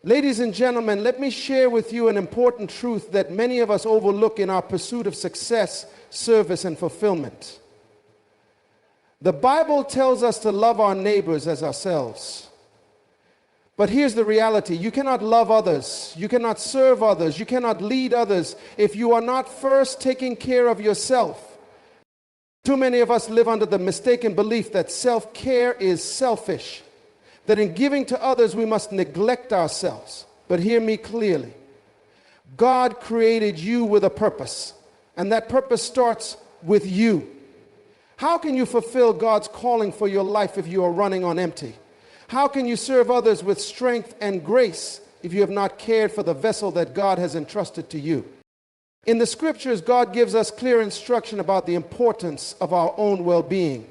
Ladies and gentlemen, let me share with you an important truth that many of us overlook in our pursuit of success, service, and fulfillment. The Bible tells us to love our neighbors as ourselves. But here's the reality. You cannot love others. You cannot serve others. You cannot lead others if you are not first taking care of yourself. Too many of us live under the mistaken belief that self-care is selfish, that in giving to others we must neglect ourselves. But hear me clearly. God created you with a purpose, and that purpose starts with you. How can you fulfill God's calling for your life if you are running on empty? How can you serve others with strength and grace if you have not cared for the vessel that God has entrusted to you? In the scriptures, God gives us clear instruction about the importance of our own well-being.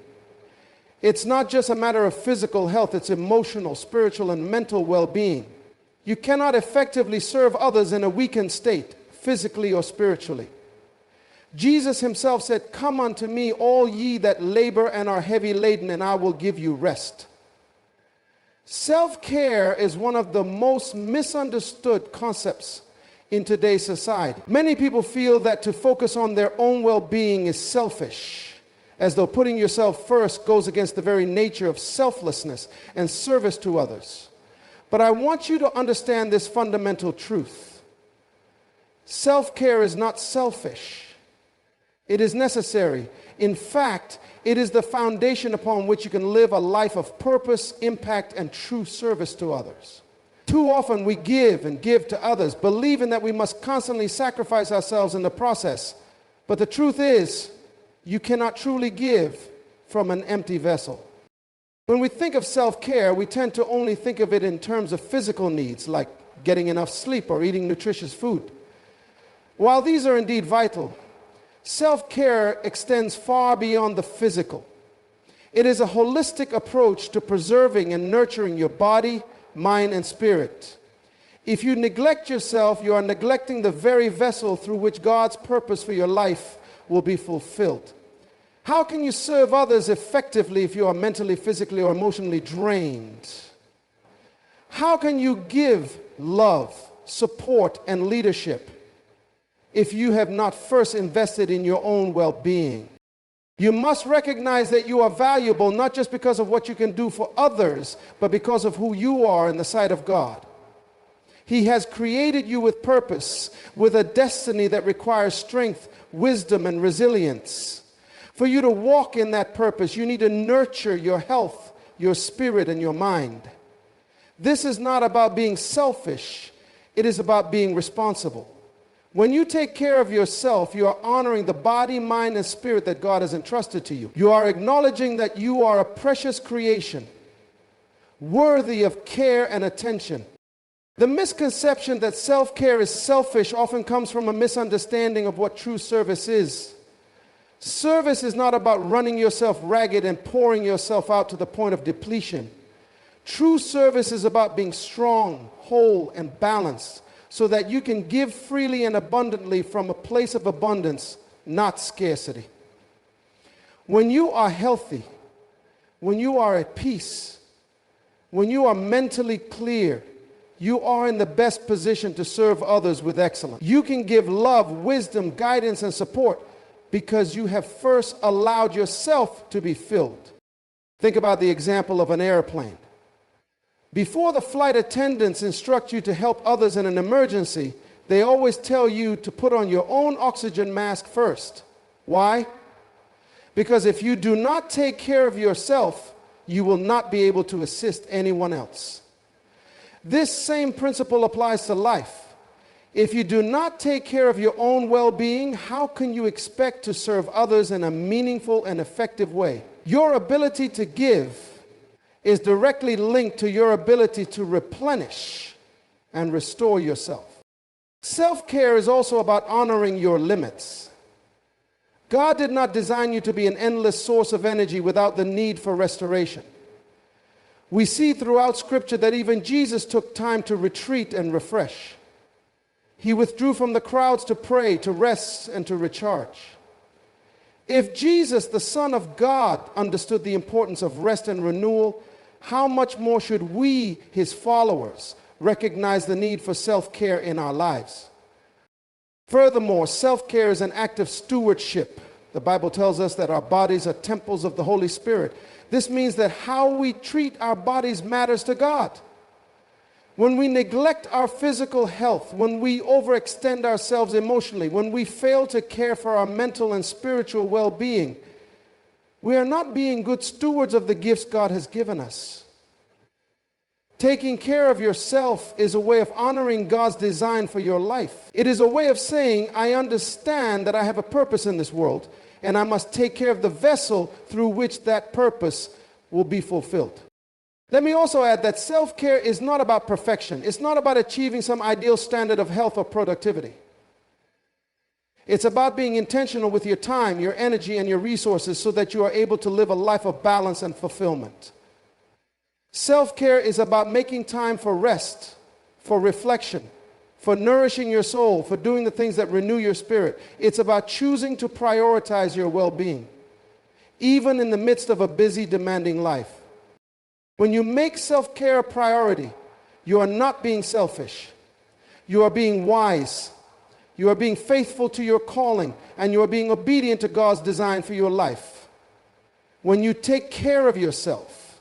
It's not just a matter of physical health, it's emotional, spiritual, and mental well-being. You cannot effectively serve others in a weakened state, physically or spiritually. Jesus himself said, "Come unto me, all ye that labor and are heavy laden, and I will give you rest." Self-care is one of the most misunderstood concepts in today's society. Many people feel that to focus on their own well-being is selfish, as though putting yourself first goes against the very nature of selflessness and service to others. But I want you to understand this fundamental truth. Self-care is not selfish. It is necessary. In fact, it is the foundation upon which you can live a life of purpose, impact, and true service to others. Too often we give and give to others, believing that we must constantly sacrifice ourselves in the process. But the truth is, you cannot truly give from an empty vessel. When we think of self-care, we tend to only think of it in terms of physical needs, like getting enough sleep or eating nutritious food. While these are indeed vital, self-care extends far beyond the physical. It is a holistic approach to preserving and nurturing your body, mind, and spirit. If you neglect yourself, you are neglecting the very vessel through which God's purpose for your life will be fulfilled. How can you serve others effectively if you are mentally, physically, or emotionally drained? How can you give love, support, and leadership if you have not first invested in your own well-being? You must recognize that you are valuable not just because of what you can do for others, but because of who you are in the sight of God. He has created you with purpose, with a destiny that requires strength, wisdom, and resilience. For you to walk in that purpose, you need to nurture your health, your spirit, and your mind. This is not about being selfish. It is about being responsible. When you take care of yourself, you are honoring the body, mind, and spirit that God has entrusted to you. You are acknowledging that you are a precious creation, worthy of care and attention. The misconception that self-care is selfish often comes from a misunderstanding of what true service is. Service is not about running yourself ragged and pouring yourself out to the point of depletion. True service is about being strong, whole, and balanced, so that you can give freely and abundantly from a place of abundance, not scarcity. When you are healthy, when you are at peace, when you are mentally clear, you are in the best position to serve others with excellence. You can give love, wisdom, guidance, and support because you have first allowed yourself to be filled. Think about the example of an airplane. Before the flight attendants instruct you to help others in an emergency, they always tell you to put on your own oxygen mask first. Why? Because if you do not take care of yourself, you will not be able to assist anyone else. This same principle applies to life. If you do not take care of your own well-being, how can you expect to serve others in a meaningful and effective way? Your ability to give is directly linked to your ability to replenish and restore yourself. Self-care is also about honoring your limits. God did not design you to be an endless source of energy without the need for restoration. We see throughout Scripture that even Jesus took time to retreat and refresh. He withdrew from the crowds to pray, to rest, and to recharge. If Jesus, the Son of God, understood the importance of rest and renewal, how much more should we, his followers, recognize the need for self-care in our lives. Furthermore, self-care is an act of stewardship. The Bible tells us that our bodies are temples of the Holy Spirit. This means that how we treat our bodies matters to God. When we neglect our physical health, when we overextend ourselves emotionally, when we fail to care for our mental and spiritual well-being, we are not being good stewards of the gifts God has given us. Taking care of yourself is a way of honoring God's design for your life. It is a way of saying, I understand that I have a purpose in this world, and I must take care of the vessel through which that purpose will be fulfilled. Let me also add that self-care is not about perfection. It's not about achieving some ideal standard of health or productivity. It's about being intentional with your time, your energy, and your resources so that you are able to live a life of balance and fulfillment. Self-care is about making time for rest, for reflection, for nourishing your soul, for doing the things that renew your spirit. It's about choosing to prioritize your well-being, even in the midst of a busy, demanding life. When you make self-care a priority, you are not being selfish. You are being wise. You are being faithful to your calling, and you are being obedient to God's design for your life. When you take care of yourself,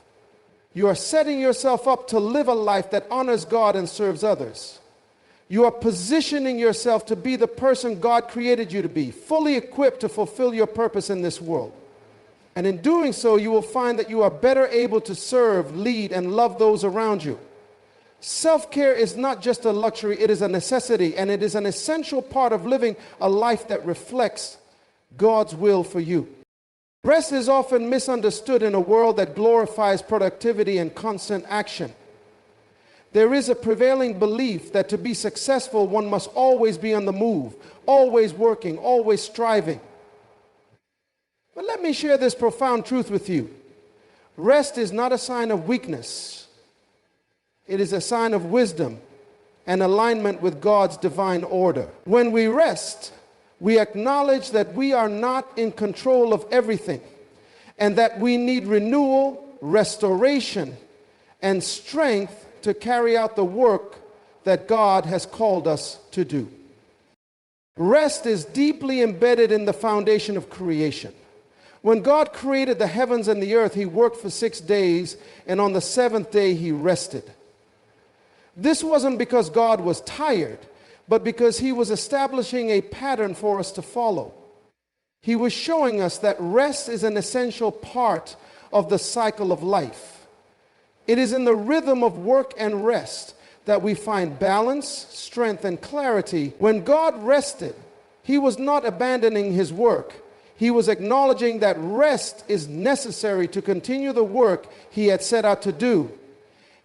you are setting yourself up to live a life that honors God and serves others. You are positioning yourself to be the person God created you to be, fully equipped to fulfill your purpose in this world. And in doing so, you will find that you are better able to serve, lead, and love those around you. Self-care is not just a luxury, it is a necessity, and it is an essential part of living a life that reflects God's will for you. Rest is often misunderstood in a world that glorifies productivity and constant action. There is a prevailing belief that to be successful, one must always be on the move, always working, always striving. But let me share this profound truth with you. Rest is not a sign of weakness. It is a sign of wisdom and alignment with God's divine order. When we rest, we acknowledge that we are not in control of everything and that we need renewal, restoration, and strength to carry out the work that God has called us to do. Rest is deeply embedded in the foundation of creation. When God created the heavens and the earth, He worked for 6 days, and on the seventh day He rested. This wasn't because God was tired, but because He was establishing a pattern for us to follow. He was showing us that rest is an essential part of the cycle of life. It is in the rhythm of work and rest that we find balance, strength, and clarity. When God rested, He was not abandoning His work. He was acknowledging that rest is necessary to continue the work He had set out to do.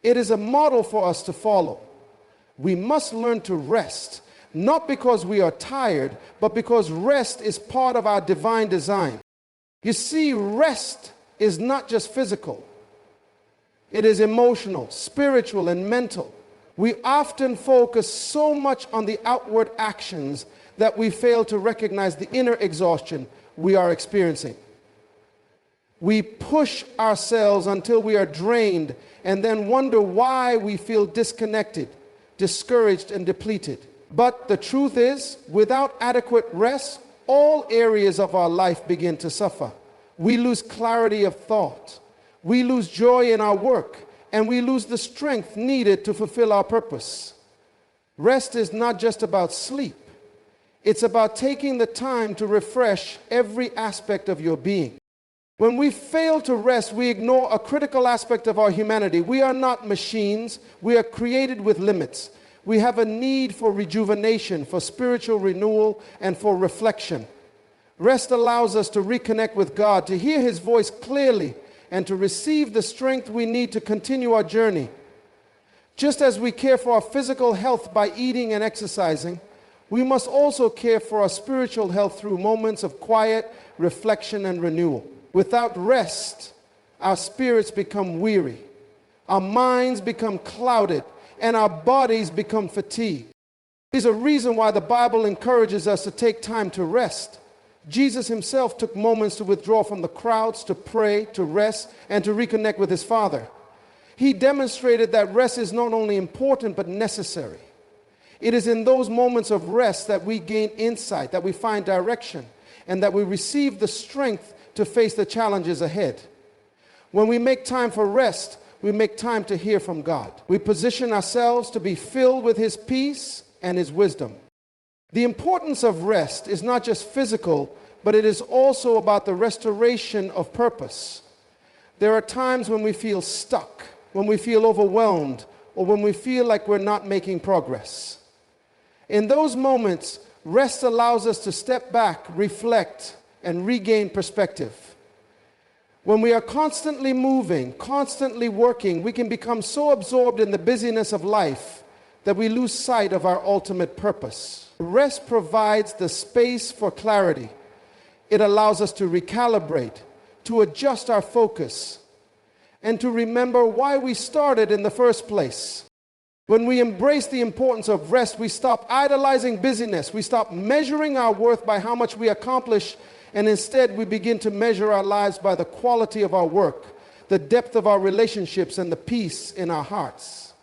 It is a model for us to follow. We must learn to rest, not because we are tired, but because rest is part of our divine design. You see, rest is not just physical. It is emotional, spiritual, and mental. We often focus so much on the outward actions that we fail to recognize the inner exhaustion we are experiencing. We push ourselves until we are drained and then wonder why we feel disconnected, discouraged, and depleted. But the truth is, without adequate rest, all areas of our life begin to suffer. We lose clarity of thought. We lose joy in our work, and we lose the strength needed to fulfill our purpose. Rest is not just about sleep. It's about taking the time to refresh every aspect of your being. When we fail to rest, we ignore a critical aspect of our humanity. We are not machines. We are created with limits. We have a need for rejuvenation, for spiritual renewal, and for reflection. Rest allows us to reconnect with God, to hear His voice clearly, and to receive the strength we need to continue our journey. Just as we care for our physical health by eating and exercising, we must also care for our spiritual health through moments of quiet, reflection, and renewal. Without rest, our spirits become weary, our minds become clouded, and our bodies become fatigued. There's a reason why the Bible encourages us to take time to rest. Jesus Himself took moments to withdraw from the crowds, to pray, to rest, and to reconnect with His Father. He demonstrated that rest is not only important but necessary. It is in those moments of rest that we gain insight, that we find direction, and that we receive the strength to face the challenges ahead. When we make time for rest, we make time to hear from God. We position ourselves to be filled with His peace and His wisdom. The importance of rest is not just physical, but it is also about the restoration of purpose. There are times when we feel stuck, when we feel overwhelmed, or when we feel like we're not making progress. In those moments, rest allows us to step back, reflect, and regain perspective. When we are constantly moving, constantly working, we can become so absorbed in the busyness of life that we lose sight of our ultimate purpose. Rest provides the space for clarity. It allows us to recalibrate, to adjust our focus, and to remember why we started in the first place. When we embrace the importance of rest, we stop idolizing busyness. We stop measuring our worth by how much we accomplish, and instead we begin to measure our lives by the quality of our work, the depth of our relationships, and the peace in our hearts.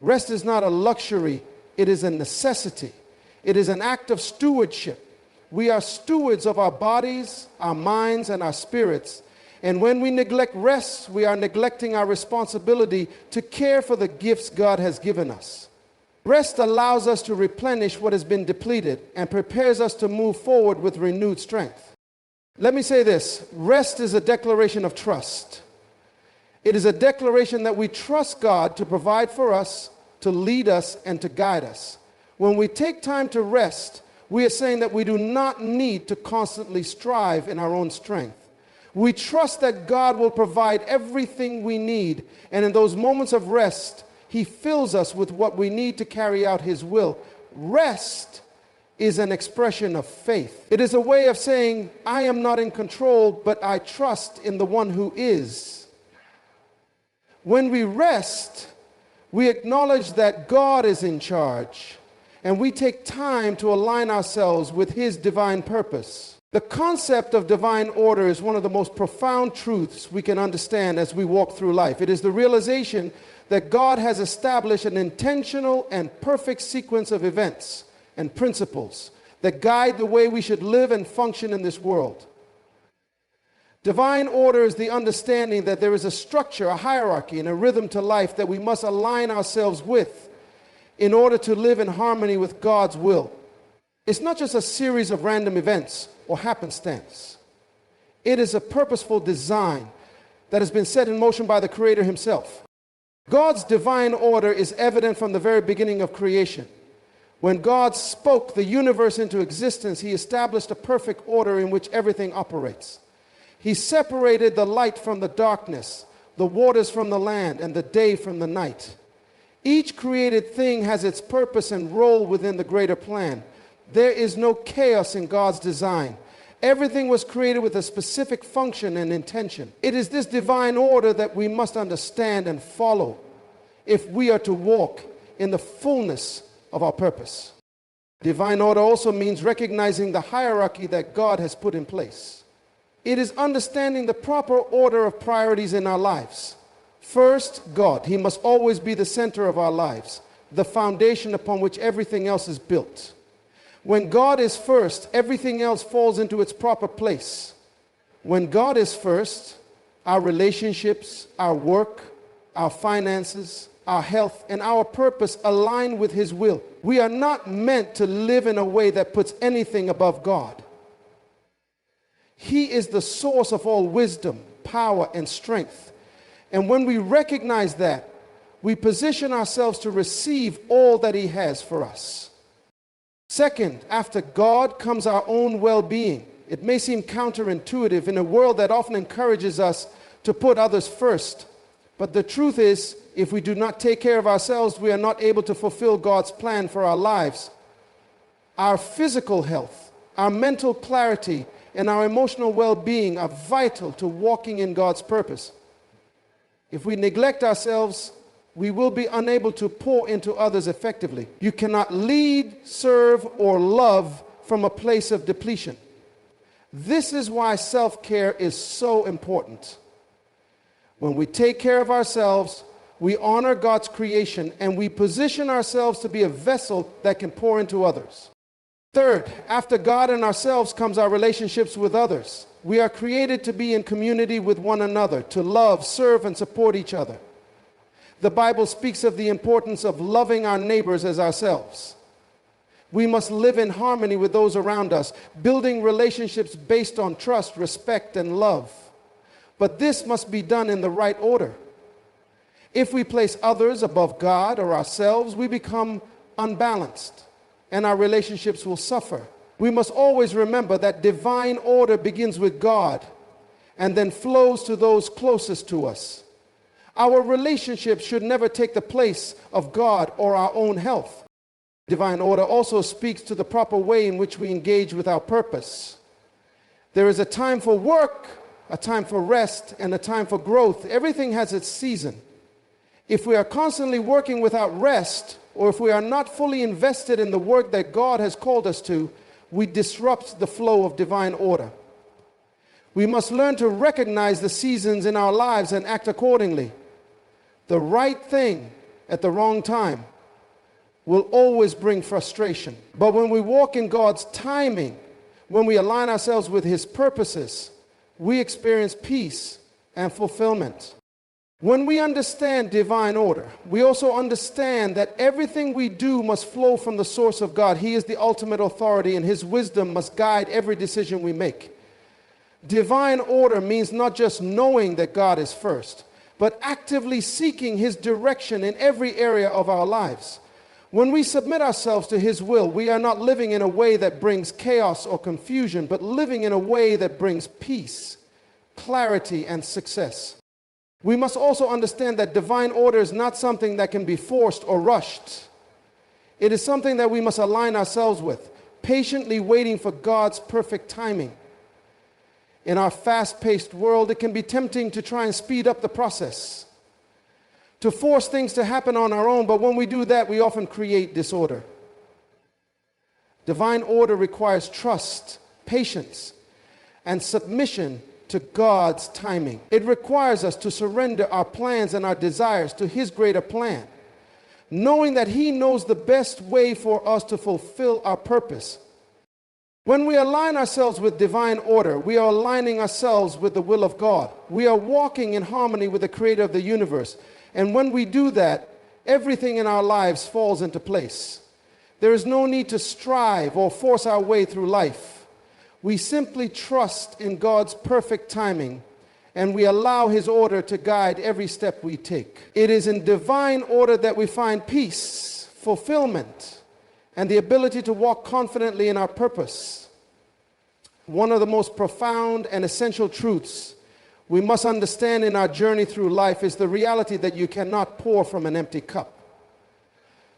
Rest is not a luxury, it is a necessity. It is an act of stewardship. We are stewards of our bodies, our minds, and our spirits. And when we neglect rest, we are neglecting our responsibility to care for the gifts God has given us. Rest allows us to replenish what has been depleted and prepares us to move forward with renewed strength. Let me say this: rest is a declaration of trust. It is a declaration that we trust God to provide for us, to lead us, and to guide us. When we take time to rest, we are saying that we do not need to constantly strive in our own strength. We trust that God will provide everything we need, and in those moments of rest, He fills us with what we need to carry out His will. Rest is an expression of faith. It is a way of saying, I am not in control, but I trust in the one who is. When we rest, we acknowledge that God is in charge, and we take time to align ourselves with His divine purpose. The concept of divine order is one of the most profound truths we can understand as we walk through life. It is the realization that God has established an intentional and perfect sequence of events and principles that guide the way we should live and function in this world. Divine order is the understanding that there is a structure, a hierarchy, and a rhythm to life that we must align ourselves with in order to live in harmony with God's will. It's not just a series of random events or happenstance. It is a purposeful design that has been set in motion by the Creator Himself. God's divine order is evident from the very beginning of creation. When God spoke the universe into existence, He established a perfect order in which everything operates. He separated the light from the darkness, the waters from the land, and the day from the night. Each created thing has its purpose and role within the greater plan. There is no chaos in God's design. Everything was created with a specific function and intention. It is this divine order that we must understand and follow if we are to walk in the fullness of our purpose. Divine order also means recognizing the hierarchy that God has put in place. It is understanding the proper order of priorities in our lives. First, God. He must always be the center of our lives, the foundation upon which everything else is built. When God is first, everything else falls into its proper place. When God is first, our relationships, our work, our finances, our health, and our purpose align with His will. We are not meant to live in a way that puts anything above God. He is the source of all wisdom, power, and strength. And when we recognize that, we position ourselves to receive all that He has for us. Second, after God comes our own well-being. It may seem counterintuitive in a world that often encourages us to put others first. But the truth is, if we do not take care of ourselves, we are not able to fulfill God's plan for our lives. Our physical health, our mental clarity, and our emotional well-being are vital to walking in God's purpose. If we neglect ourselves, we will be unable to pour into others effectively. You cannot lead, serve, or love from a place of depletion. This is why self-care is so important. When we take care of ourselves, we honor God's creation and we position ourselves to be a vessel that can pour into others. Third, after God and ourselves comes our relationships with others. We are created to be in community with one another, to love, serve, and support each other. The Bible speaks of the importance of loving our neighbors as ourselves. We must live in harmony with those around us, building relationships based on trust, respect, and love. But this must be done in the right order. If we place others above God or ourselves, we become unbalanced, and our relationships will suffer. We must always remember that divine order begins with God and then flows to those closest to us. Our relationships should never take the place of God or our own health. Divine order also speaks to the proper way in which we engage with our purpose. There is a time for work, a time for rest, and a time for growth. Everything has its season. If we are constantly working without rest, or if we are not fully invested in the work that God has called us to, we disrupt the flow of divine order. We must learn to recognize the seasons in our lives and act accordingly. The right thing at the wrong time will always bring frustration. But when we walk in God's timing, when we align ourselves with His purposes, we experience peace and fulfillment. When we understand divine order, we also understand that everything we do must flow from the source of God. He is the ultimate authority, and His wisdom must guide every decision we make. Divine order means not just knowing that God is first, but actively seeking His direction in every area of our lives. When we submit ourselves to His will, we are not living in a way that brings chaos or confusion, but living in a way that brings peace, clarity, and success. We must also understand that divine order is not something that can be forced or rushed. It is something that we must align ourselves with, patiently waiting for God's perfect timing. In our fast-paced world, it can be tempting to try and speed up the process, to force things to happen on our own, but when we do that, we often create disorder. Divine order requires trust, patience, and submission to God's timing. It requires us to surrender our plans and our desires to His greater plan, knowing that He knows the best way for us to fulfill our purpose. When we align ourselves with divine order, we are aligning ourselves with the will of God. We are walking in harmony with the Creator of the universe. And when we do that, everything in our lives falls into place. There is no need to strive or force our way through life. We simply trust in God's perfect timing, and we allow His order to guide every step we take. It is in divine order that we find peace, fulfillment, and the ability to walk confidently in our purpose. One of the most profound and essential truths we must understand in our journey through life is the reality that you cannot pour from an empty cup.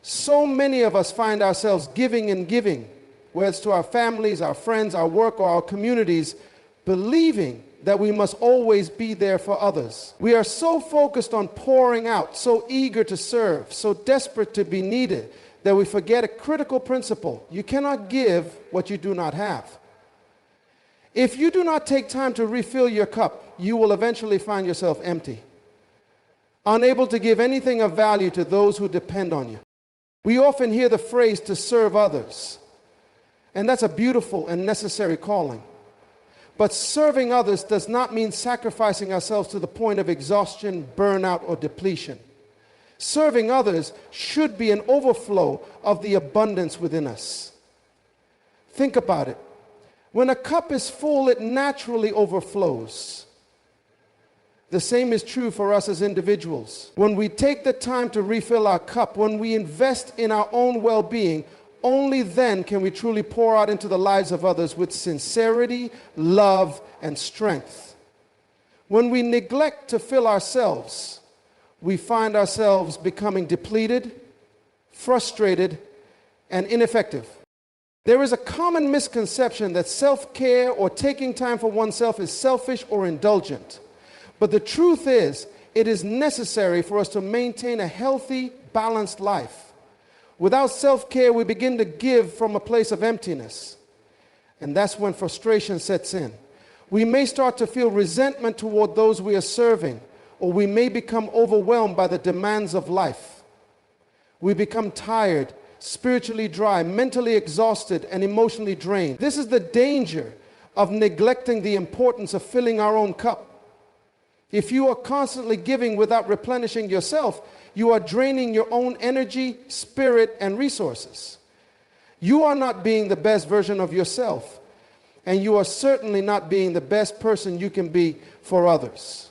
So many of us find ourselves giving and giving, whether it's to our families, our friends, our work, or our communities, believing that we must always be there for others. We are so focused on pouring out, so eager to serve, so desperate to be needed, that we forget a critical principle. You cannot give what you do not have. If you do not take time to refill your cup, you will eventually find yourself empty, unable to give anything of value to those who depend on you. We often hear the phrase to serve others, and that's a beautiful and necessary calling. But serving others does not mean sacrificing ourselves to the point of exhaustion, burnout, or depletion. Serving others should be an overflow of the abundance within us. Think about it. When a cup is full, it naturally overflows. The same is true for us as individuals. When we take the time to refill our cup, when we invest in our own well-being, only then can we truly pour out into the lives of others with sincerity, love, and strength. When we neglect to fill ourselves, we find ourselves becoming depleted, frustrated, and ineffective. There is a common misconception that self-care or taking time for oneself is selfish or indulgent. But the truth is, it is necessary for us to maintain a healthy, balanced life. Without self-care, we begin to give from a place of emptiness. And that's when frustration sets in. We may start to feel resentment toward those we are serving, or we may become overwhelmed by the demands of life. We become tired, spiritually dry, mentally exhausted, and emotionally drained. This is the danger of neglecting the importance of filling our own cup. If you are constantly giving without replenishing yourself, you are draining your own energy, spirit, and resources. You are not being the best version of yourself, and you are certainly not being the best person you can be for others.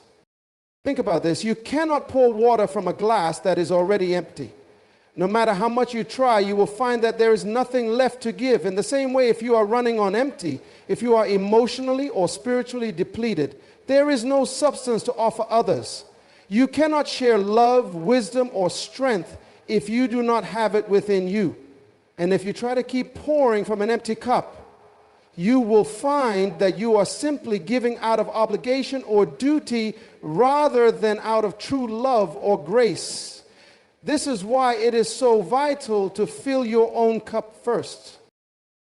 Think about this. You cannot pour water from a glass that is already empty. No matter how much you try, you will find that there is nothing left to give. In the same way, if you are running on empty, if you are emotionally or spiritually depleted, there is no substance to offer others. You cannot share love, wisdom, or strength if you do not have it within you. And if you try to keep pouring from an empty cup, you will find that you are simply giving out of obligation or duty rather than out of true love or grace. This is why it is so vital to fill your own cup first.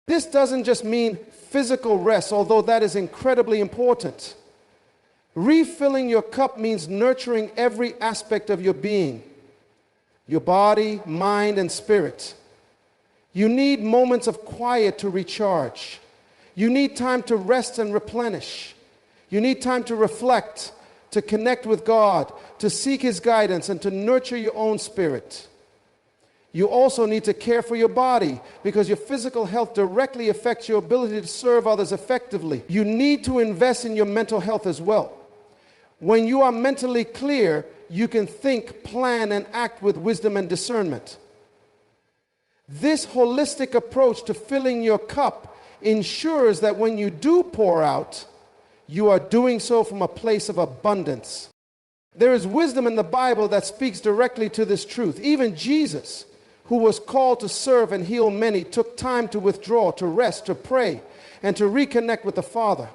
This doesn't just mean physical rest, although that is incredibly important. Refilling your cup means nurturing every aspect of your being, your body, mind, and spirit. You need moments of quiet to recharge. You need time to rest and replenish. You need time to reflect, to connect with God, to seek His guidance, and to nurture your own spirit. You also need to care for your body because your physical health directly affects your ability to serve others effectively. You need to invest in your mental health as well. When you are mentally clear, you can think, plan, and act with wisdom and discernment. This holistic approach to filling your cup ensures that when you do pour out, you are doing so from a place of abundance. There is wisdom in the Bible that speaks directly to this truth. Even Jesus, who was called to serve and heal many, took time to withdraw, to rest, to pray, and to reconnect with the Father.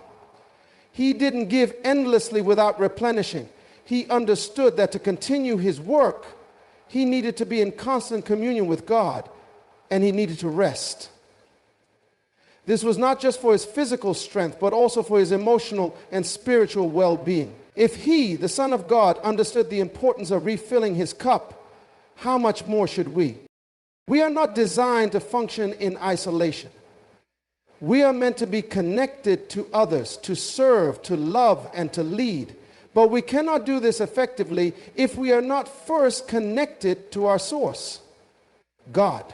He didn't give endlessly without replenishing. He understood that to continue his work, he needed to be in constant communion with God, and he needed to rest. This was not just for his physical strength, but also for his emotional and spiritual well-being. If he, the Son of God, understood the importance of refilling his cup, how much more should we? We are not designed to function in isolation. We are meant to be connected to others, to serve, to love, and to lead. But we cannot do this effectively if we are not first connected to our source, God,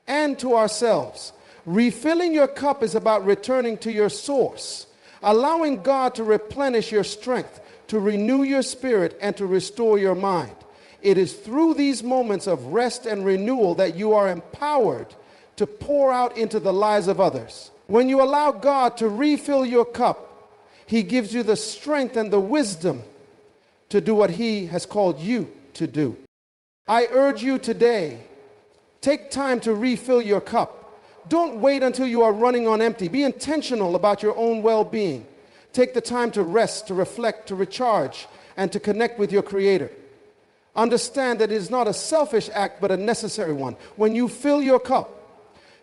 and to ourselves. Refilling your cup is about returning to your source, allowing God to replenish your strength, to renew your spirit, and to restore your mind. It is through these moments of rest and renewal that you are empowered to pour out into the lives of others. When you allow God to refill your cup, He gives you the strength and the wisdom to do what He has called you to do. I urge you today, take time to refill your cup. Don't wait until you are running on empty. Be intentional about your own well-being. Take the time to rest, to reflect, to recharge, and to connect with your Creator. Understand that it is not a selfish act, but a necessary one. When you fill your cup,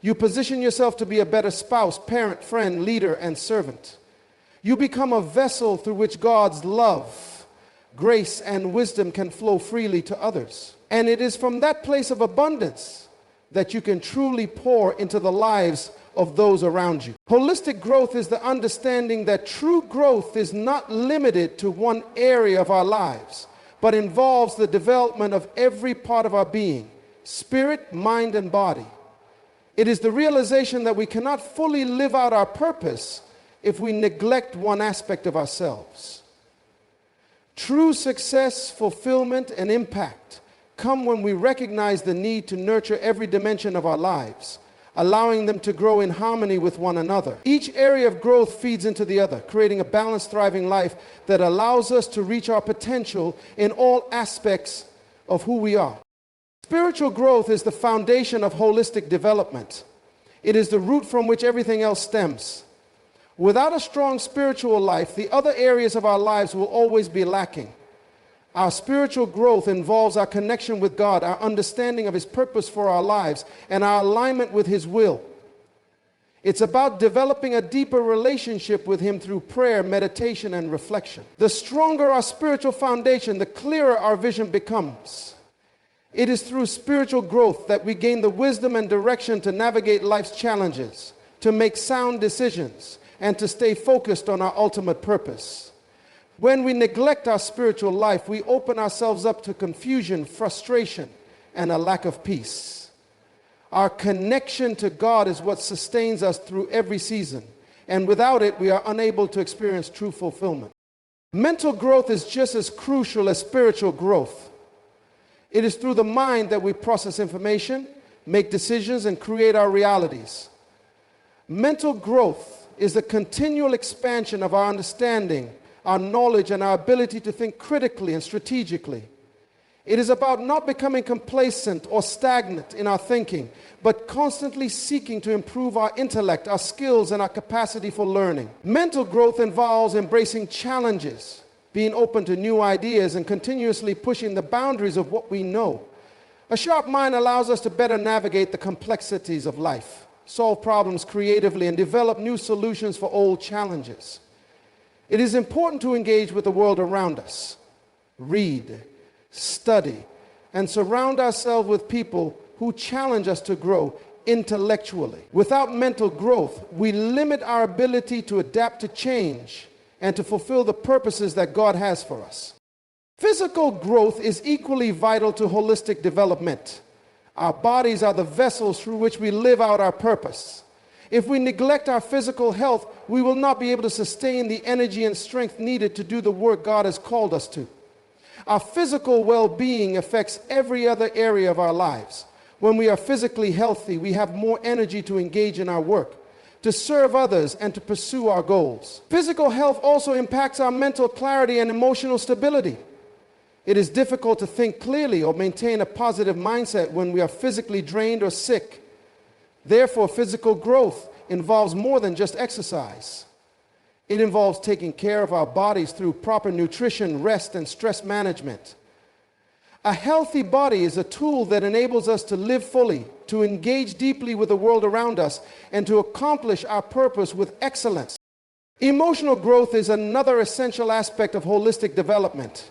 you position yourself to be a better spouse, parent, friend, leader, and servant. You become a vessel through which God's love, grace, and wisdom can flow freely to others. And it is from that place of abundance that you can truly pour into the lives of those around you. Holistic growth is the understanding that true growth is not limited to one area of our lives, but involves the development of every part of our being, spirit, mind, and body. It is the realization that we cannot fully live out our purpose if we neglect one aspect of ourselves. True success, fulfillment, and impact come when we recognize the need to nurture every dimension of our lives, allowing them to grow in harmony with one another. Each area of growth feeds into the other, creating a balanced, thriving life that allows us to reach our potential in all aspects of who we are. Spiritual growth is the foundation of holistic development. It is the root from which everything else stems. Without a strong spiritual life, the other areas of our lives will always be lacking. Our spiritual growth involves our connection with God, our understanding of His purpose for our lives, and our alignment with His will. It's about developing a deeper relationship with Him through prayer, meditation, and reflection. The stronger our spiritual foundation, the clearer our vision becomes. It is through spiritual growth that we gain the wisdom and direction to navigate life's challenges, to make sound decisions, and to stay focused on our ultimate purpose. When we neglect our spiritual life, we open ourselves up to confusion, frustration, and a lack of peace. Our connection to God is what sustains us through every season, and without it, we are unable to experience true fulfillment. Mental growth is just as crucial as spiritual growth. It is through the mind that we process information, make decisions, and create our realities. Mental growth is the continual expansion of our understanding, our knowledge, and our ability to think critically and strategically. It is about not becoming complacent or stagnant in our thinking, but constantly seeking to improve our intellect, our skills, and our capacity for learning. Mental growth involves embracing challenges, being open to new ideas, and continuously pushing the boundaries of what we know. A sharp mind allows us to better navigate the complexities of life, solve problems creatively, and develop new solutions for old challenges. It is important to engage with the world around us, read, study, and surround ourselves with people who challenge us to grow intellectually. Without mental growth, we limit our ability to adapt to change and to fulfill the purposes that God has for us. Physical growth is equally vital to holistic development. Our bodies are the vessels through which we live out our purpose. If we neglect our physical health, we will not be able to sustain the energy and strength needed to do the work God has called us to. Our physical well-being affects every other area of our lives. When we are physically healthy, we have more energy to engage in our work, to serve others, and to pursue our goals. Physical health also impacts our mental clarity and emotional stability. It is difficult to think clearly or maintain a positive mindset when we are physically drained or sick. Therefore, physical growth involves more than just exercise. It involves taking care of our bodies through proper nutrition, rest, and stress management. A healthy body is a tool that enables us to live fully, to engage deeply with the world around us, and to accomplish our purpose with excellence. Emotional growth is another essential aspect of holistic development.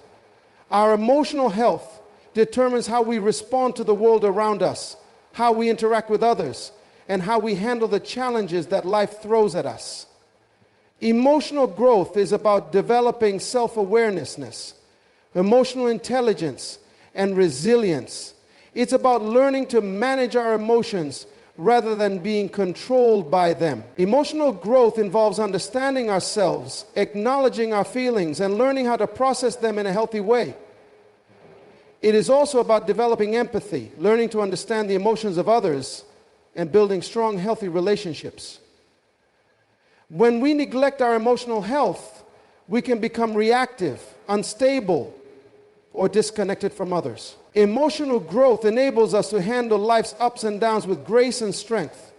Our emotional health determines how we respond to the world around us, how we interact with others, and how we handle the challenges that life throws at us. Emotional growth is about developing self-awareness, emotional intelligence, and resilience. It's about learning to manage our emotions rather than being controlled by them. Emotional growth involves understanding ourselves, acknowledging our feelings, and learning how to process them in a healthy way. It is also about developing empathy, learning to understand the emotions of others, and building strong, healthy relationships. When we neglect our emotional health, we can become reactive, unstable, or disconnected from others. Emotional growth enables us to handle life's ups and downs with grace and strength,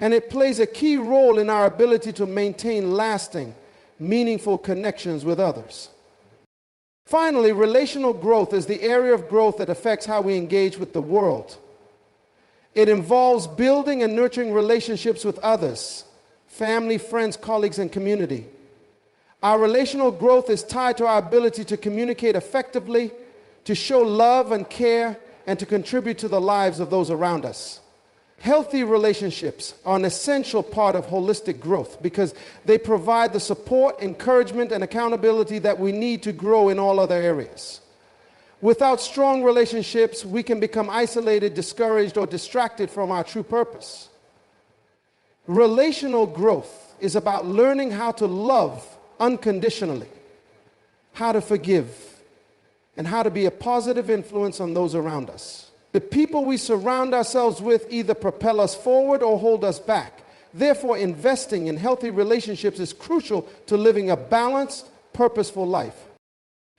and it plays a key role in our ability to maintain lasting, meaningful connections with others. Finally, relational growth is the area of growth that affects how we engage with the world. It involves building and nurturing relationships with others, family, friends, colleagues, and community. Our relational growth is tied to our ability to communicate effectively, to show love and care, and to contribute to the lives of those around us. Healthy relationships are an essential part of holistic growth because they provide the support, encouragement, and accountability that we need to grow in all other areas. Without strong relationships, we can become isolated, discouraged, or distracted from our true purpose. Relational growth is about learning how to love unconditionally, how to forgive, and how to be a positive influence on those around us. The people we surround ourselves with either propel us forward or hold us back. Therefore, investing in healthy relationships is crucial to living a balanced, purposeful life.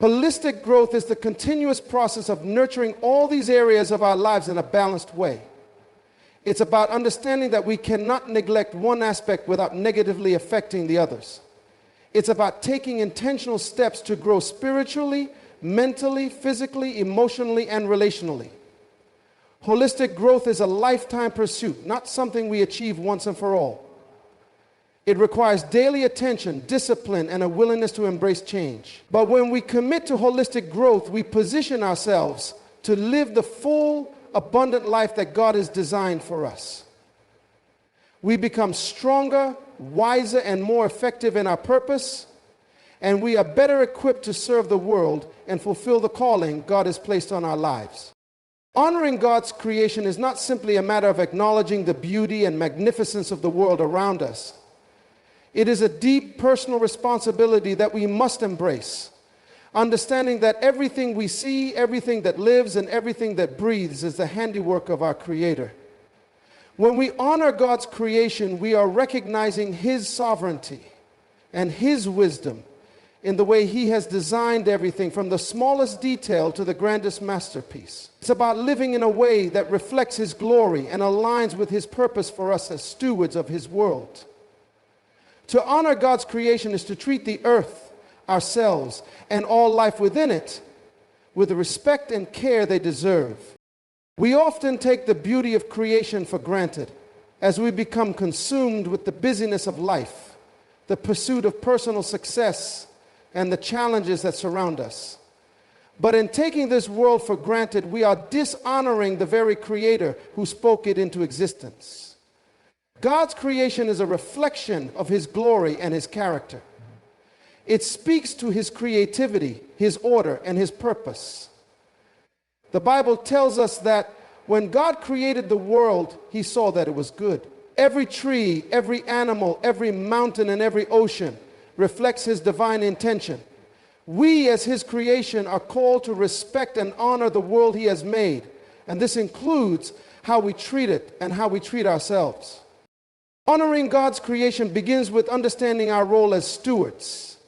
Holistic growth is the continuous process of nurturing all these areas of our lives in a balanced way. It's about understanding that we cannot neglect one aspect without negatively affecting the others. It's about taking intentional steps to grow spiritually, mentally, physically, emotionally, and relationally. Holistic growth is a lifetime pursuit, not something we achieve once and for all. It requires daily attention, discipline, and a willingness to embrace change. But when we commit to holistic growth, we position ourselves to live the full, abundant life that God has designed for us. We become stronger, wiser, and more effective in our purpose, and we are better equipped to serve the world and fulfill the calling God has placed on our lives. Honoring God's creation is not simply a matter of acknowledging the beauty and magnificence of the world around us. It is a deep personal responsibility that we must embrace, understanding that everything we see, everything that lives, and everything that breathes is the handiwork of our Creator. When we honor God's creation, we are recognizing His sovereignty and His wisdom in the way He has designed everything, from the smallest detail to the grandest masterpiece. It's about living in a way that reflects His glory and aligns with His purpose for us as stewards of His world. To honor God's creation is to treat the earth, ourselves, and all life within it with the respect and care they deserve. We often take the beauty of creation for granted as we become consumed with the busyness of life, the pursuit of personal success, and the challenges that surround us. But in taking this world for granted, we are dishonoring the very Creator who spoke it into existence. God's creation is a reflection of His glory and His character. It speaks to His creativity, His order, and His purpose. The Bible tells us that when God created the world, He saw that it was good. Every tree, every animal, every mountain, and every ocean reflects His divine intention. We, as His creation, are called to respect and honor the world He has made, and this includes how we treat it and how we treat ourselves. Honoring God's creation begins with understanding our role as stewards.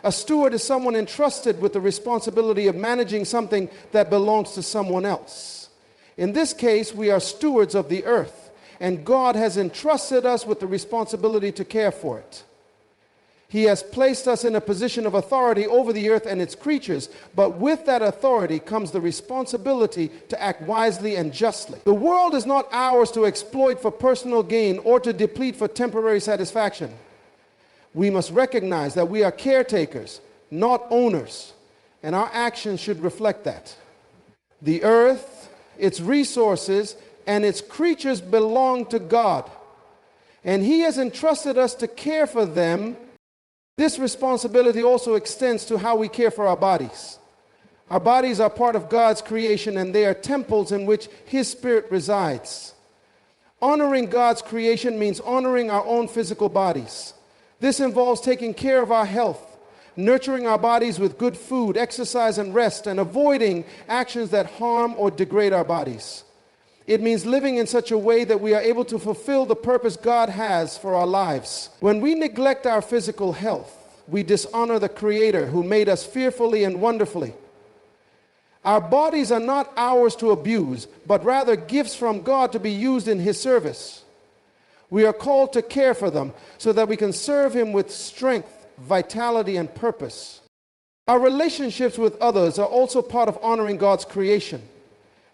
A steward is someone entrusted with the responsibility of managing something that belongs to someone else. In this case, we are stewards of the earth, and God has entrusted us with the responsibility to care for it. He has placed us in a position of authority over the earth and its creatures, but with that authority comes the responsibility to act wisely and justly. The world is not ours to exploit for personal gain or to deplete for temporary satisfaction. We must recognize that we are caretakers, not owners, and our actions should reflect that. The earth, its resources, and its creatures belong to God, and He has entrusted us to care for them. This responsibility also extends to how we care for our bodies. Our bodies are part of God's creation, and they are temples in which His Spirit resides. Honoring God's creation means honoring our own physical bodies. This involves taking care of our health, nurturing our bodies with good food, exercise, and rest, and avoiding actions that harm or degrade our bodies. It means living in such a way that we are able to fulfill the purpose God has for our lives. When we neglect our physical health, we dishonor the Creator who made us fearfully and wonderfully. Our bodies are not ours to abuse, but rather gifts from God to be used in His service. We are called to care for them so that we can serve Him with strength, vitality, and purpose. Our relationships with others are also part of honoring God's creation.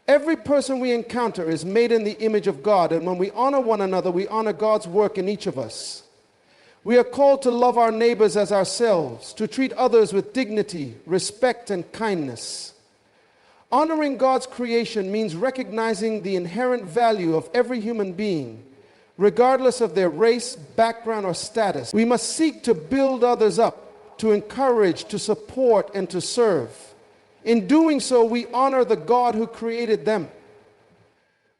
Every person we encounter is made in the image of God, and when we honor one another, we honor God's work in each of us. We are called to love our neighbors as ourselves, to treat others with dignity, respect, and kindness. Honoring God's creation means recognizing the inherent value of every human being, regardless of their race, background, or status. We must seek to build others up, to encourage, to support, and to serve. In doing so, we honor the God who created them.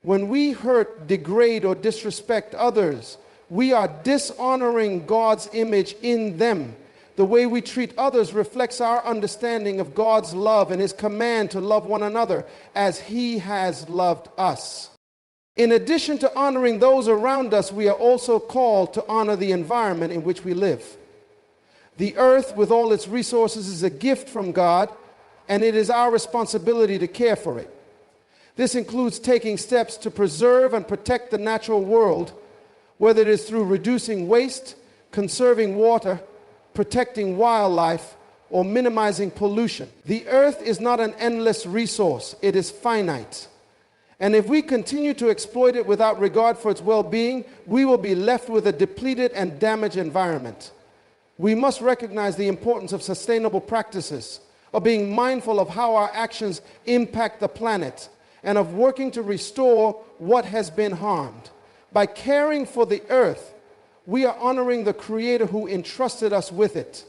When we hurt, degrade, or disrespect others, we are dishonoring God's image in them. The way we treat others reflects our understanding of God's love and His command to love one another as He has loved us. In addition to honoring those around us, we are also called to honor the environment in which we live. The earth, with all its resources, is a gift from God, and it is our responsibility to care for it. This includes taking steps to preserve and protect the natural world, whether it is through reducing waste, conserving water, protecting wildlife, or minimizing pollution. The earth is not an endless resource, it is finite. And if we continue to exploit it without regard for its well-being, we will be left with a depleted and damaged environment. We must recognize the importance of sustainable practices, of being mindful of how our actions impact the planet, and of working to restore what has been harmed. By caring for the earth, we are honoring the Creator who entrusted us with it.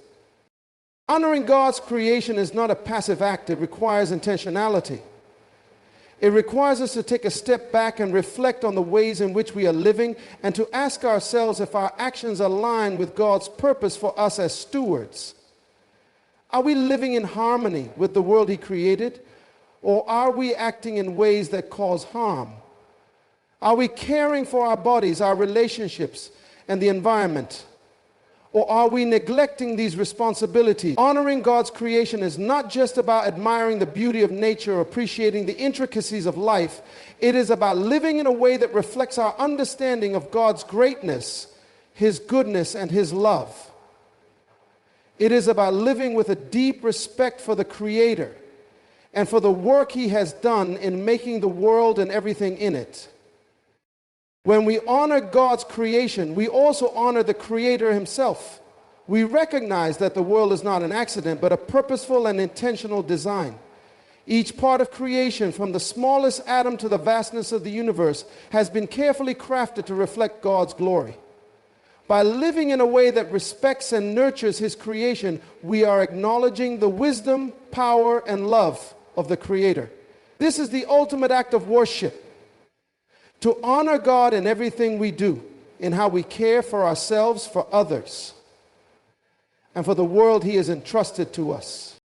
Honoring God's creation is not a passive act. It requires intentionality. It requires us to take a step back and reflect on the ways in which we are living and to ask ourselves if our actions align with God's purpose for us as stewards. Are we living in harmony with the world He created, or are we acting in ways that cause harm? Are we caring for our bodies, our relationships, and the environment? Or are we neglecting these responsibilities? Honoring God's creation is not just about admiring the beauty of nature or appreciating the intricacies of life. It is about living in a way that reflects our understanding of God's greatness, His goodness, and His love. It is about living with a deep respect for the Creator and for the work He has done in making the world and everything in it. When we honor God's creation, we also honor the Creator Himself. We recognize that the world is not an accident, but a purposeful and intentional design. Each part of creation, from the smallest atom to the vastness of the universe, has been carefully crafted to reflect God's glory. By living in a way that respects and nurtures His creation, we are acknowledging the wisdom, power, and love of the Creator. This is the ultimate act of worship. To honor God in everything we do, in how we care for ourselves, for others, and for the world He has entrusted to us.